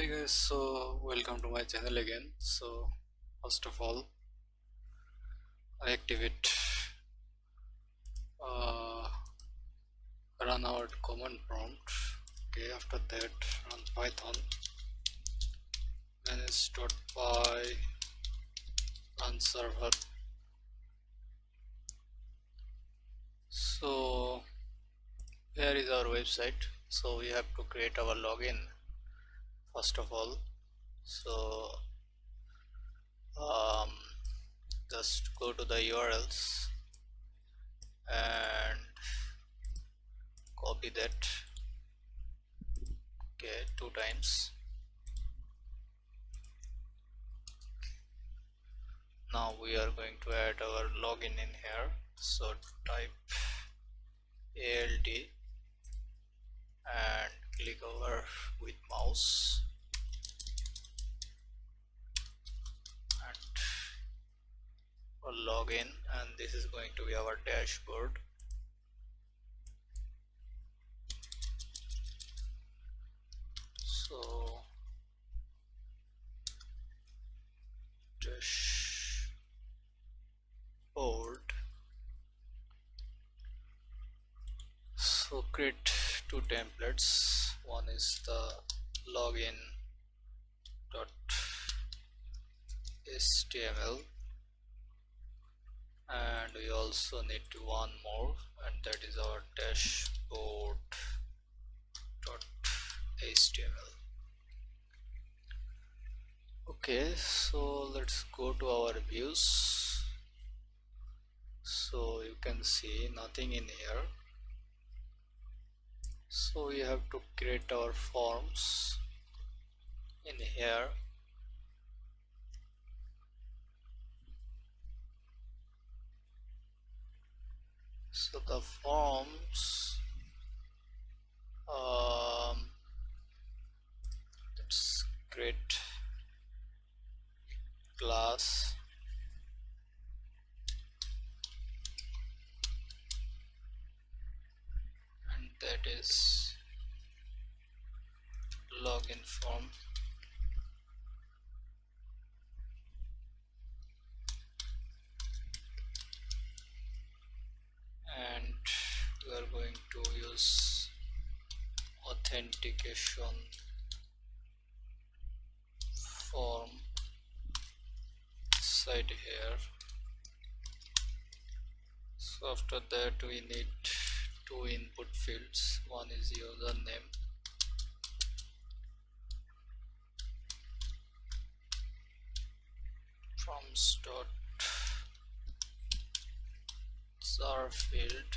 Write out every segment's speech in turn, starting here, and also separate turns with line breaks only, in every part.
Hi guys, so welcome to my channel again. So first of all, I activate uh, run our command prompt. Okay, after that run Python manage.py run server. So here is our website. So we have to create our login first of all. So um, just go to the URLs and copy that. Okay, 2 times. Now we are going to add our login in here. So type ALD and click over with mouse and for login, and this is going to be our dashboard. So dashboard. So create 2 templates. One is the login.html and we also need one more, and that is our dashboard.html. Okay, so let's go to our views. So you can see nothing in here, so we have to create our forms in here. So the forms, let's create class and that is login form, and we are going to use authentication form side here. So after that we need 2 input fields. One is username prompts dot jar field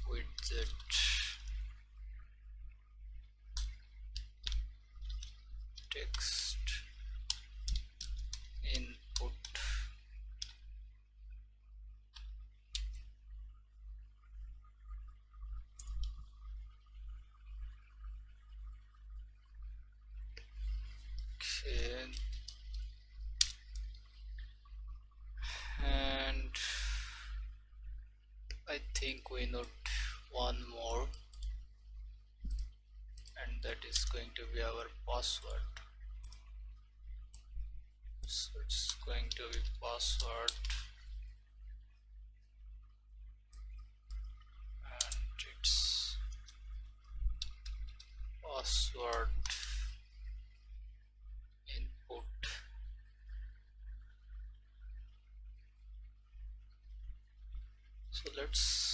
widget text input okay, and I think we need one more, and that is going to be our password. So it's going to be password, and it's password input. So let's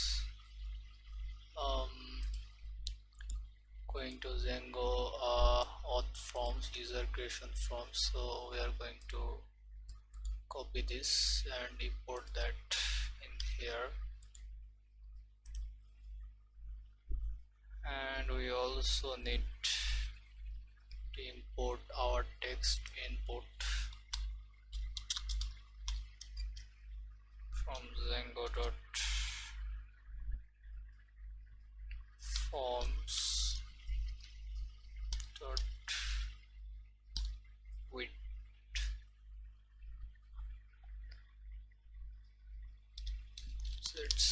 going to Django auth forms, user creation forms. So we are going to copy this and import that in here, and we also need to import our text input from Django dot forms dot width. So let's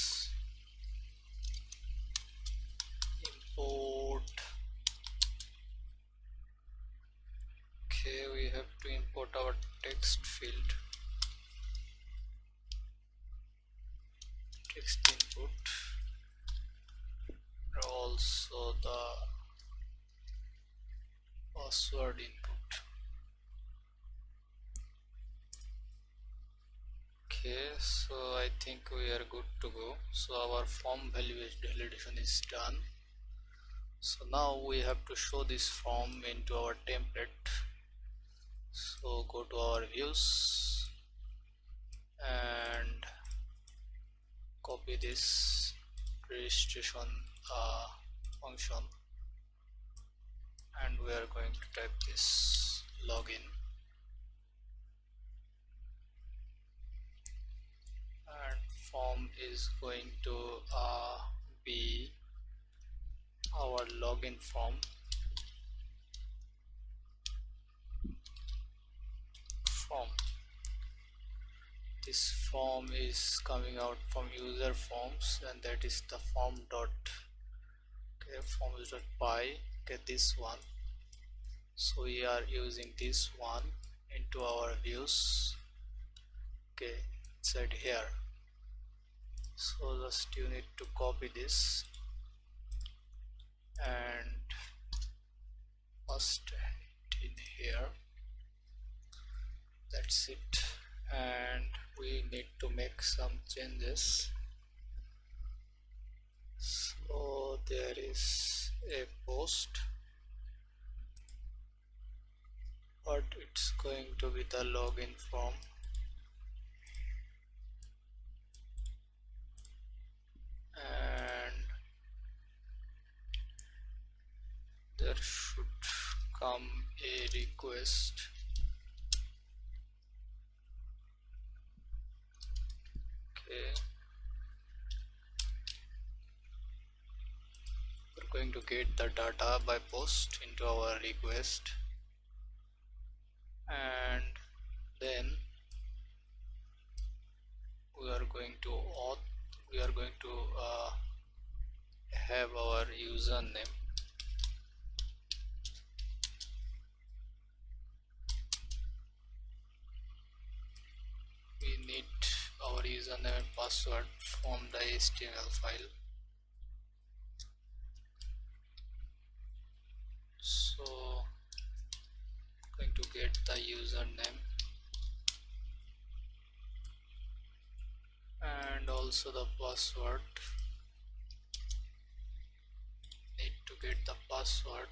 import text field, text input, also the password input. Okay, so I think we are good to go. So our form validation is done. So now we have to show this form into our template. So go to our views and copy this registration function, and we are going to type this login, and form is going to be our login form. This form is coming out from user forms, and that is the form dot, okay, forms dot py. Okay, this one. So we are using this one into our views, okay, inside here. So just you need to copy this and paste it in here. That's it. And we need to make some changes. So there is a post, but it's going to be the login form, and there should come a request. Okay, we're going to get the data by post into our request, and then we are going to have our username. We need our username and password from the HTML file. So going to get the username and also the password. Need to get the password.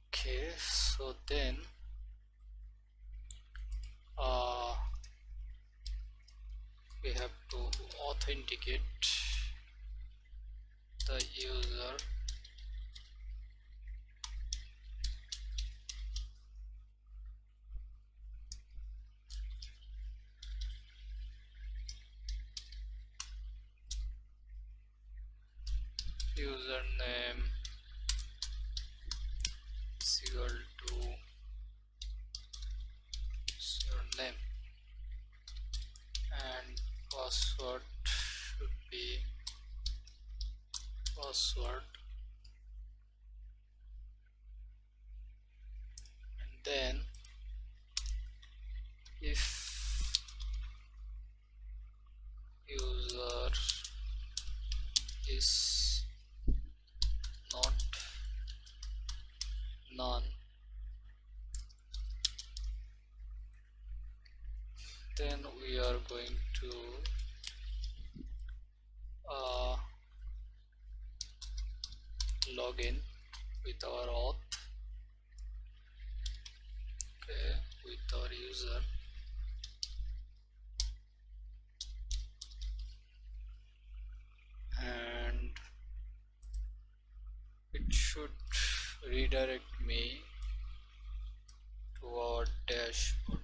Okay, so then we have to authenticate the user. Username is equal to username, and password should be password, and then if user is not none, then we are going to log in with our auth, okay, with our user, and it should redirect me to our dashboard.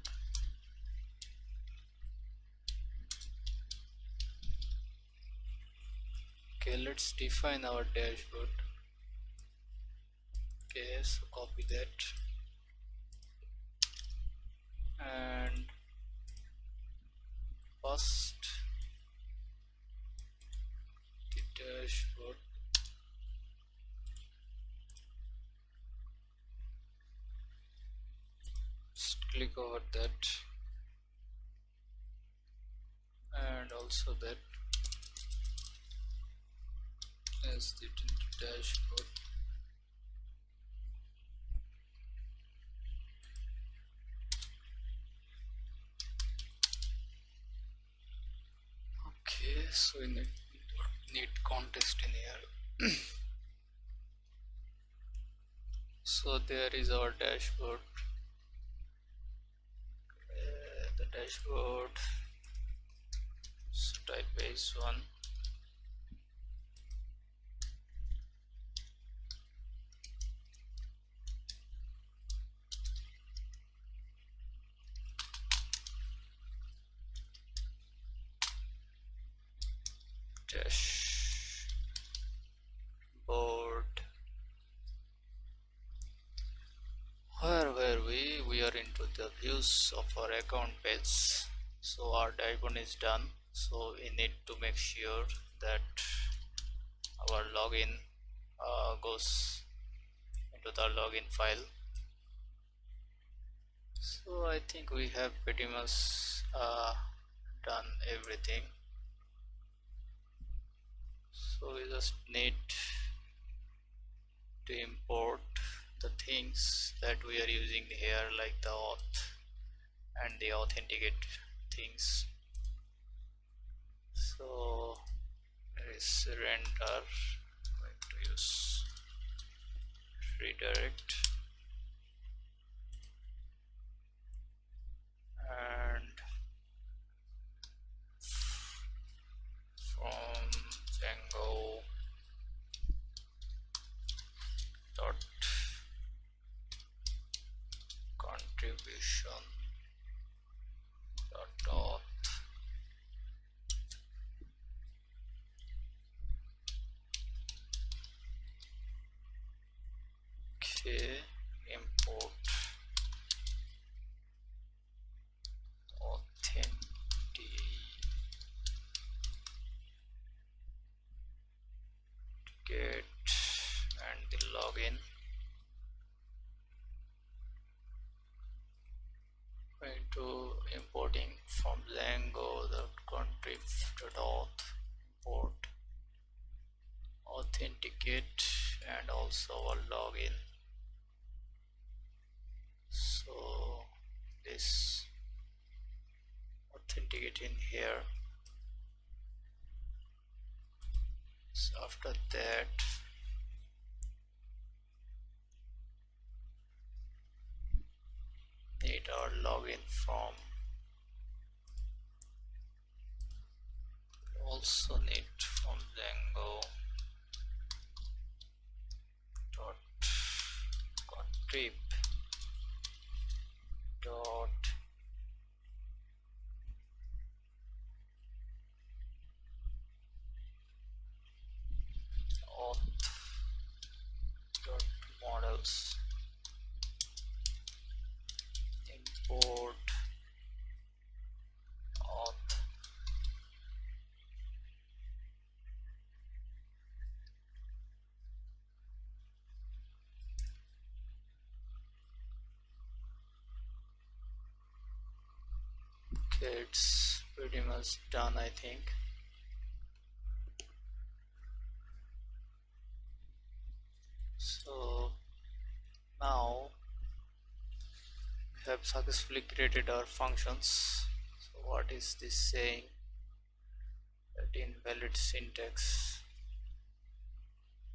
Okay, let's define our dashboard. Okay, so copy that and paste the dashboard click over that, and also that as the dashboard. Okay, so we need context in here. So there is our dashboard. The dashboard, so type is one. Dashboard. Where were we are into the views of our account page. So our dashboard is done, so we need to make sure that our login goes into the login file. So I think we have pretty much done everything. So we just need to import the things that we are using here, like the auth and the authenticate things. So there is render, I'm going to use redirect, and from Django dot contribution dot auth. Okay, import authenticate and the login. Going to importing from Django the contrib.auth, import authenticate and also our login. So this authenticate in here. So after that need our login from, also need from Django dot contrib dot auth dot models, import auth. Okay, it's pretty much done, I think. So now we have successfully created our functions. So what is this saying? That invalid syntax,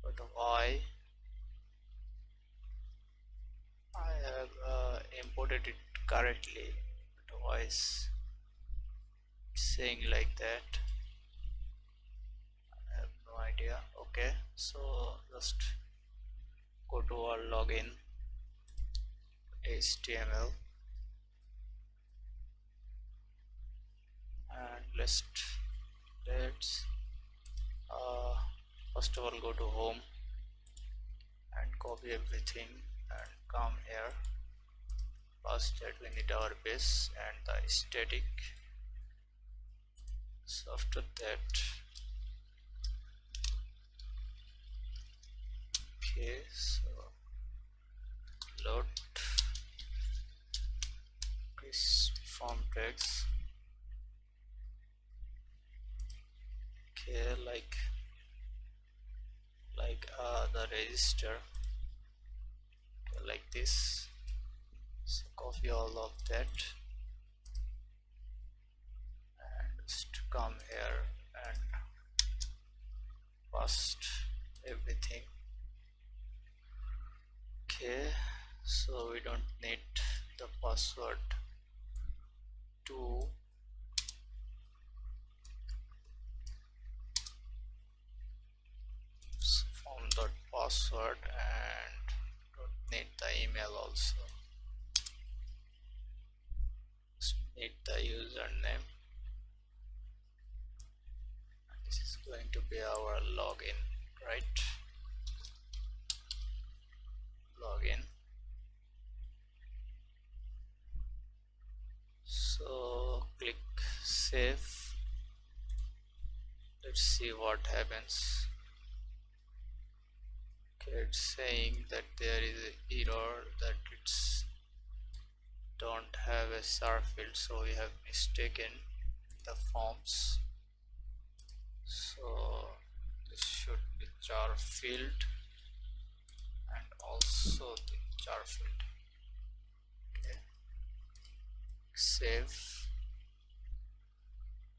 but why? I have imported it correctly, but why is it saying like that? I have no idea. Okay, so just go to our login HTML and let's first of all go to home and copy everything and come here. First that we need our base and the static. So after that, okay, so load text. Okay, the register, like this. So copy all of that and just come here and paste everything. Okay, so we don't need the password to form dot password, and don't need the email also. Just need the username. This is going to be our login, right? Login. So click save. Let's see what happens. Okay, it's saying that there is an error that it's don't have a star field, so we have mistaken the forms. So this should be jar field and also the jar field. Okay, save,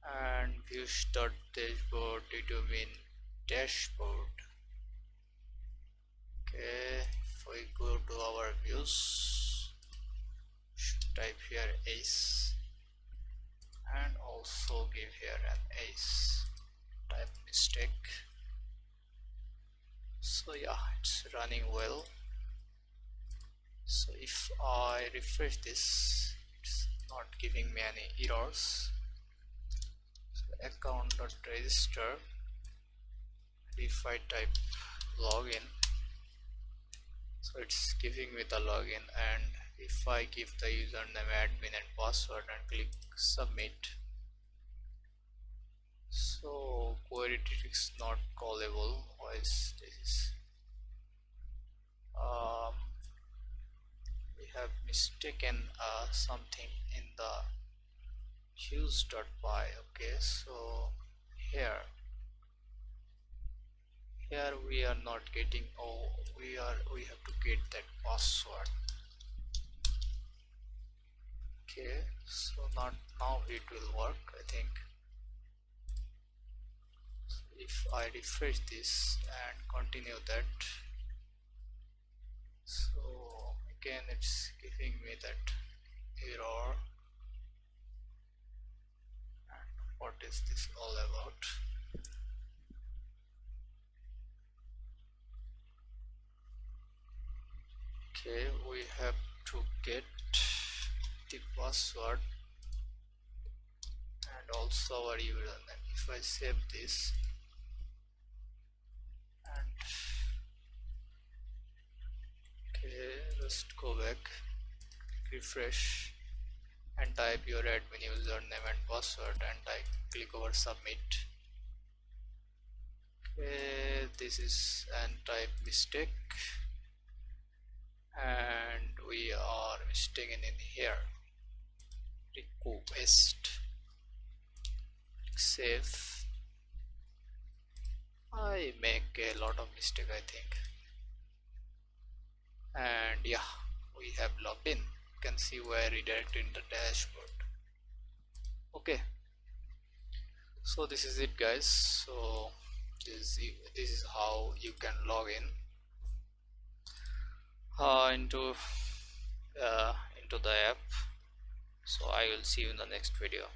and views.dashboard determine dashboard. Okay, if we go to our views, should type here ace and also give here an ace. Type mistake. So yeah, it's running well. So if I refresh this, it's not giving me any errors. So account.register, if I type login, so it's giving me the login, and if I give the username admin and password and click submit, so query is not callable. Why is this? We have mistaken something in the use.py. Okay, so here we are not getting, we have to get that password. Okay, so not now it will work, I think. So if I refresh this and continue that, so again it's giving me that error. And what is this all about? Okay, we have to get the password and also our username. If I save this and okay, just go back, refresh and type your admin username and password and click over submit. Okay, this is an type mistake and we are mistaken in here. Request, save. I make a lot of mistake, I think, and yeah, we have logged in. You can see we're redirected in the dashboard. Okay, so this is it, guys. So this is how you can log in into the app. So I will see you in the next video.